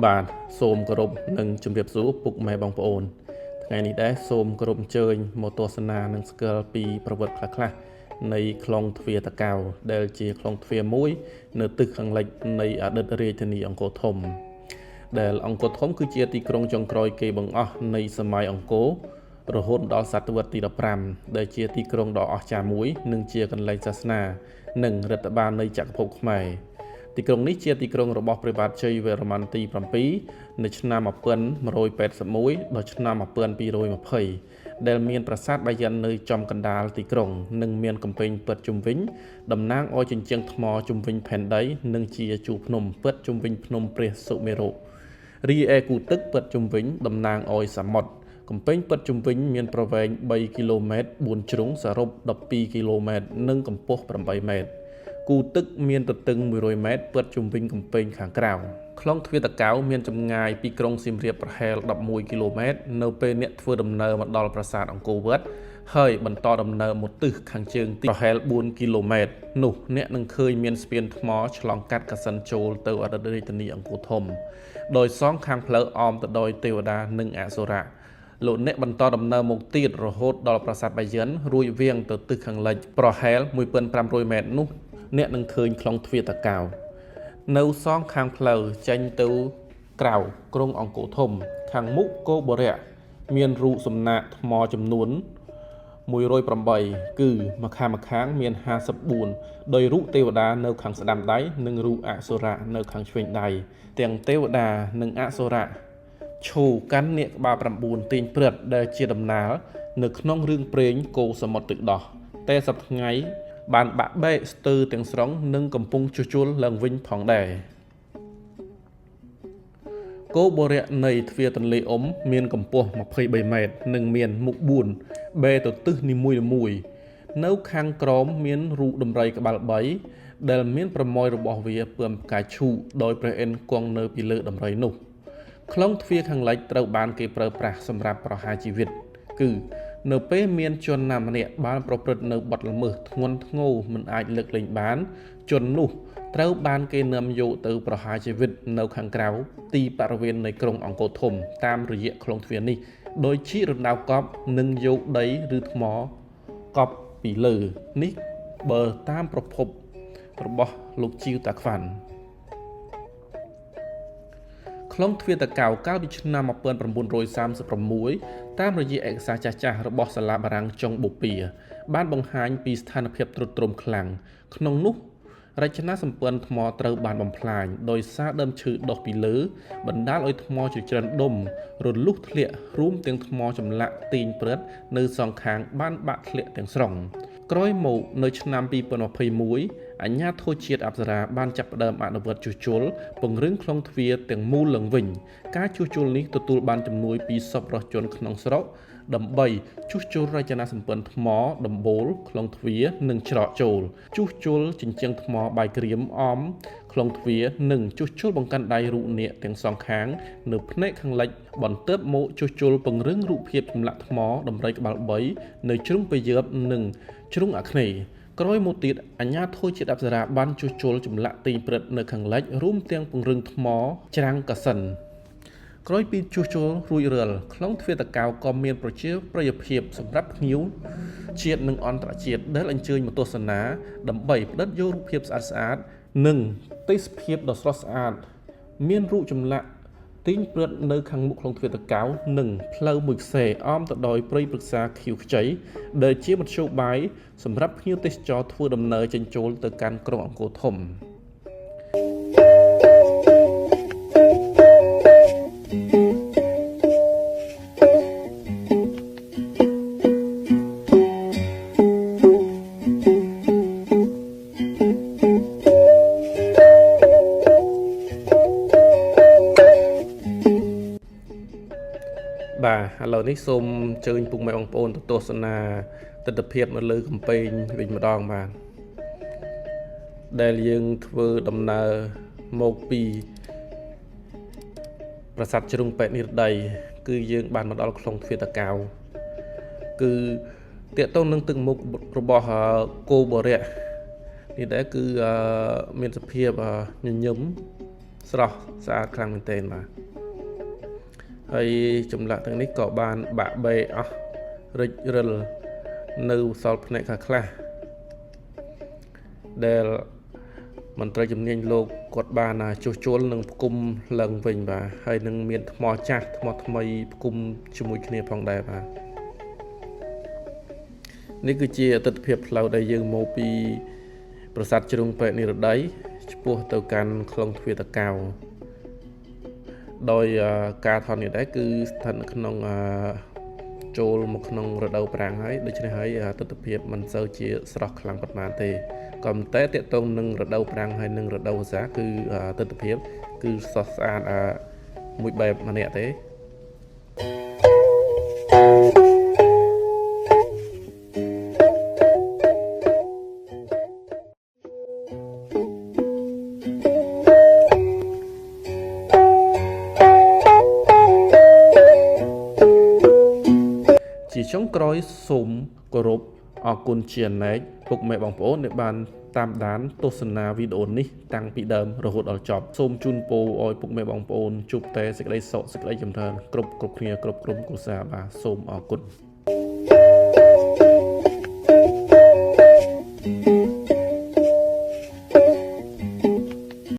បាទសូមគោរពនិងជម្រាបសួរពុកម៉ែបងប្អូនថ្ងៃនេះដែរសូមគោរពអញ្ជើញមកទស្សនានិងស្គាល់ពីប្រវត្តិខ្លះៗនៃខ្លងទ្វារតាកែវដែលជាខ្លងទ្វារមួយនៅទិសខាងលិចនៃអតីតរាជធានីអង្គរធំដែលអង្គរធំគឺជាទីក្រុងចុងក្រោយគេបង្អស់នៃសម័យអង្គររហូតដល់សតវត្សទី15ដែលជាទីក្រុងដ៏អស្ចារ្យមួយនិងជាកន្លែងសាសនានិងរដ្ឋបាលនៃចក្រភពខ្មែរទីក្រុងនេះជាទីក្រុងរបស់ព្រះបាទជ័យវរ្ម័នទី7នៅឆ្នាំ1181ដល់ឆ្នាំ1220ដែលមានប្រាសាទបាយ័ននៅចំកណ្ដាលទីក្រុងនិងមានកំពែងពិតជុំវិញតំណាងឲ្យជញ្ជាំងថ្មជុំវិញផែនដីនិងជាជួរភ្នំពិតជុំវិញភ្នំព្រះសុមេរុរីឯគូទឹកពិតជុំវិញតំណាងឲ្យសមុទ្រកំពែងពិតជុំវិញមានប្រវែង3គីឡូម៉ែត្រ4ជ្រុងសរុប12គីឡូម៉ែត្រនិងកម្ពស់8ម៉ែត្រគូទឹកមានទទឹង100ម៉ែត្រពិតជុំវិញកំពែងខាងក្រៅខ្លងទ្វារតាកែវមានចម្ងាយពីក្រុងសៀមរាបប្រហែល11គីឡូម៉ែត្រនៅពេលអ្នកធ្វើដំណើរមកដល់ប្រាសាទអង្គរវត្តហើយបន្តដំណើរមកទិសខាងជើងទីប្រហែល4គីឡូម៉ែត្រនោះអ្នកនឹងឃើញមានស្ពានថ្មឆ្លងកាត់កសិនចូលទៅអតីតរាជធានីអង្គរធំដោយសងខាងផ្លូវអមទៅដោយទេវតានិងអសុរៈលោកអ្នកបន្តដំណើរមកទៀតរហូតដល់ប្រាសាទបាយ័នរួចវាងទៅទិសខាងលិចប្រហែល1500ម៉ែត្រនោះអ្នកនឹងឃើញខ្លងទ្វារតាកែវនៅសងខាងផ្លូវចេញទៅក្រៅក្រុងអង្គរធំខាងមុខគោបុរៈមានរូបសំណាកថ្មចំនួន108គឺម្ខាងមាន54ដោយរូបទេវតានៅខាងស្ដាំដៃនិងរូបអសុរៈនៅខាងឆ្វេងដៃទាំងទេវតានិងអសុរៈឈូកាន់នាគក្បាល9ទាញព្រឹត្តដែលជាដំណើរនៅក្នុងរឿងព្រេងគោសមុទ្រទឹកដោះតែសប្តាហ៍ថ្ងៃបានបាក់បែកស្ទើរទាំងស្រុងនិងកំពុងជួសជុលឡើងវិញផងដែរគោបុរៈនៃទ្វារទន្លេមានកម្ពស់23ម៉ែត្រនិងមានមុខ4បែរទៅទិសនីមួយៗនៅខាងក្រោមមានរូបដំរីក្បាល3ដែលមានប្រមោយរបស់វាពើមផ្កាឈូកដោយព្រះឥន្ទគង់នៅពីលើដំរីនោះខ្លងទ្វារខាងលិចត្រូវបានគេប្រើប្រាស់សម្រាប់ប្រហារជីវិតគឺនៅពេលមានជនណាម្នាក់បានប្រព្រឹត្តនៅបទល្មើសធ្ងន់ធ្ងរមិនអាចលើកលែងបានជននោះត្រូវបានគេនាំយកទៅប្រហារជីវិតនៅខាងក្រៅទីបរិវេណនៃក្រុងអង្គរធំតាមរយៈខ្លងទ្វារនេះដោយជីករណ្ដៅកប់និងយកដីឬថ្មកប់ពីលើនេះបើតាមប្រភពរបស់លោកជីវតាខ្វាន់ខ្លងទ្វារតាកែវកាលពីឆ្នាំ1936តាមរយៈឯកសារចាស់ៗរបស់សាលាបារាំងចុងបូព៌ាបានបង្ហាញពីស្ថានភាពទ្រុឌទ្រោមខ្លាំងក្នុងនោះរចនាសម្ព័ន្ធថ្មត្រូវបានបំផ្លាញដោយសារដើមឈើដុះពីលើបណ្ដាលឲ្យថ្មជាច្រើនដុំរលុះធ្លាក់រួមទាំងថ្មចម្លាក់ទាញព្រឹត្តនៅសងខាងបានបាក់ធ្លាក់ទាំងស្រុងក្រោយមកនៅឆ្នាំ2021អាជ្ញាធរជាតិអប្សរាបានចាប់ផ្ដើមអនុវត្តជួសជុលពង្រឹងខ្លងទ្វារទាំងមូលឡើងវិញការជួសជុលនេះទទួលបានជំនួយពីសប្បុរសជនក្នុងស្រុកដើម្បីជួសជុលរចនាសម្ព័ន្ធថ្មដំបូលខ្លងទ្វារនិងច្រកចូលជួសជុលជញ្ជាំងថ្មបាយក្រៀមអមខ្លងទ្វារនិងជួសជុលបង្កាន់ដៃរូបនាគទាំងសងខាងនៅផ្នែកខាងលិចបន្ទាប់មកជួសជុលពង្រឹងរូបភាពចម្លាក់ថ្មដំរីក្បាល3នៅជ្រុងពាយើបនិងជ្រុងអាគ្នេយ៍ក្រោយមកទៀតអាជ្ញាធរជាតិអប្សរាបានជួសជុលចម្លាក់ទាញព្រឹត្តនៅខាងលិចរួមទាំងពង្រឹងថ្មច្រាំងកសិនក្រោយពីជួសជុលរួចរាល់ខ្លងទ្វារតាកែវក៏មានប្រជាប្រិយភាពសម្រាប់ភ្ញៀវជាតិនិងអន្តរជាតិដែលអញ្ជើញមកទស្សនាដើម្បីផ្ដិតយករូបភាពស្អាតៗនិងទេសភាពដ៏ស្រស់ស្អាតមានរូបចម្លាក់ទាញព្រឹត្តនៅខាងមុខខ្លងទ្វារតាកែវនិងផ្លូវមួយខ្សែអមទៅដោយព្រៃព្រឹក្សាខៀវខ្ចីដែលជាមធ្យោបាយសម្រាប់ភ្ញៀវទេសចរធ្វើដំណើរចេញចូលទៅកាន់ក្រុងអង្គរធំបាទឥឡូវនេះសូមអញ្ជើញពុកម៉ែបងប្អូនទៅទស្សនាទិដ្ឋភាពនៅលើកំពែងវិញម្ដងបាទដែលយើងធ្វើដំណើរមកពីប្រាសាទជ្រុងពេទ្យនិរដីគឺយើងបានមកដល់ខ្លងទ្វារតាកែវគឺតាកតងនឹងទឹកមុខរបស់គោបុរៈនេះដែរគឺមានសភាពញញឹម ស្រស់ស្អាតខ្លាំងមែនទែនបាទហើយចម្លាក់ទាំងនេះក៏បានបាក់បេអស់រិចរិលនៅសល់ផ្នែកខាងខ្លះដែលមន្ត្រីជំនាញលោកគាត់បានជួសជុលនិងផ្គុំឡើងវិញបាទហើយនឹងមានថ្មចាស់ថ្មថ្មីផ្គុំជាមួយគ្នាផងដែរបាទនេះគឺជាទស្សនវិជ្ជាផ្លូវដែលយើងមកពីប្រាសាទជ្រុងពេទ្យនិរដីឆ្ពោះទៅកាន់ខ្លងទ្វារតាកែវដោយការថតនេះដែរគឺស្ថិតនៅក្នុងចូលមកក្នុងរដូវប្រាំងហើយដូច្នេះហើយទស្សនវិជ្ជាមិនសូវជាស្រស់ខ្លាំងប៉ុន្មានទេក៏ប៉ុន្តែទាក់ទងនឹងរដូវប្រាំងហើយនឹងរដូវវស្សាគឺទស្សនវិជ្ជាគឺស្រស់ស្អាតមួយបែបម្នាក់ទេជាចុងក្រោយសូមគោរពអរគុណជាណែកពុកម៉ែបងប្អូនដែលបានតាមដានទស្សនាវីដេអូនេះតាំងពីដើមរហូតដល់ចប់សូមជូនពរឲ្យពុកម៉ែបងប្អូនជួបតែសេចក្តីសុខសេចក្តីចម្រើនគ្រប់គ្នាគ្រប់ក្រុមគ្រួសារបាទសូមអរគុណ